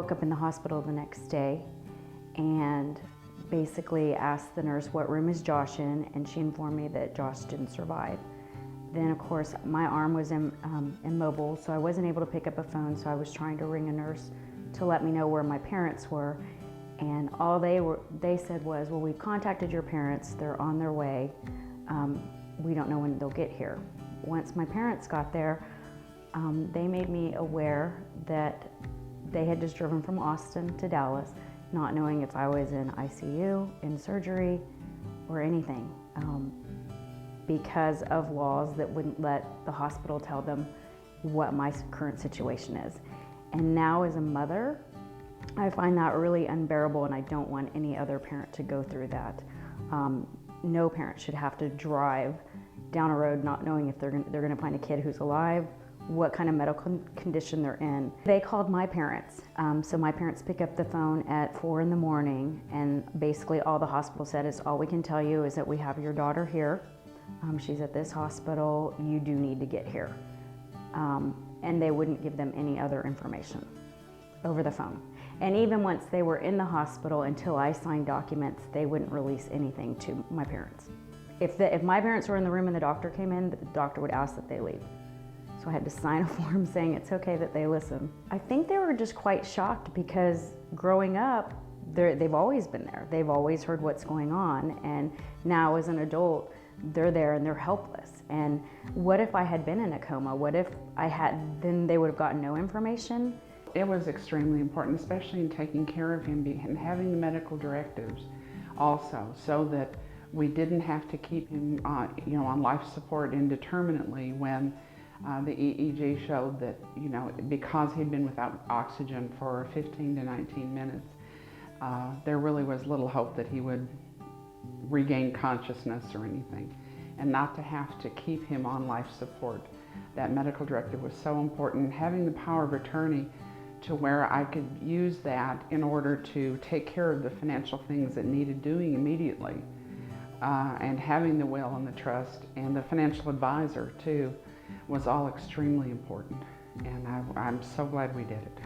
woke up in the hospital the next day and basically asked the nurse, what room is Josh in? And she informed me that Josh didn't survive. Then of course my arm was immobile, so I wasn't able to pick up a phone, so I was trying to ring a nurse to let me know where my parents were. And all they said was, well, we've contacted your parents, they're on their way. We don't know when they'll get here. Once my parents got there, they made me aware that they had just driven from Austin to Dallas, not knowing if I was in ICU, in surgery, or anything, because of laws that wouldn't let the hospital tell them what my current situation is. And now as a mother, I find that really unbearable, and I don't want any other parent to go through that. No parent should have to drive down a road not knowing if they're going to find a kid who's alive, what kind of medical condition they're in. They called my parents, so my parents pick up the phone at 4 in the morning, and basically all the hospital said is, all we can tell you is that we have your daughter here. She's at this hospital, you do need to get here. And they wouldn't give them any other information over the phone. And even once they were in the hospital, until I signed documents, they wouldn't release anything to my parents. If my parents were in the room and the doctor came in, the doctor would ask that they leave. So I had to sign a form saying it's okay that they listen. I think they were just quite shocked, because growing up, they've always been there. They've always heard what's going on, and now as an adult, they're there and they're helpless. And what if I had been in a coma? What if I had, then they would have gotten no information? It was extremely important, especially in taking care of him and having the medical directives also, so that we didn't have to keep him on life support indeterminately when the EEG showed that, because he'd been without oxygen for 15 to 19 minutes, there really was little hope that he would regain consciousness or anything, and not to have to keep him on life support. That medical directive was so important. Having the power of attorney to where I could use that in order to take care of the financial things that needed doing immediately, and having the will and the trust and the financial advisor too was all extremely important, and I'm so glad we did it.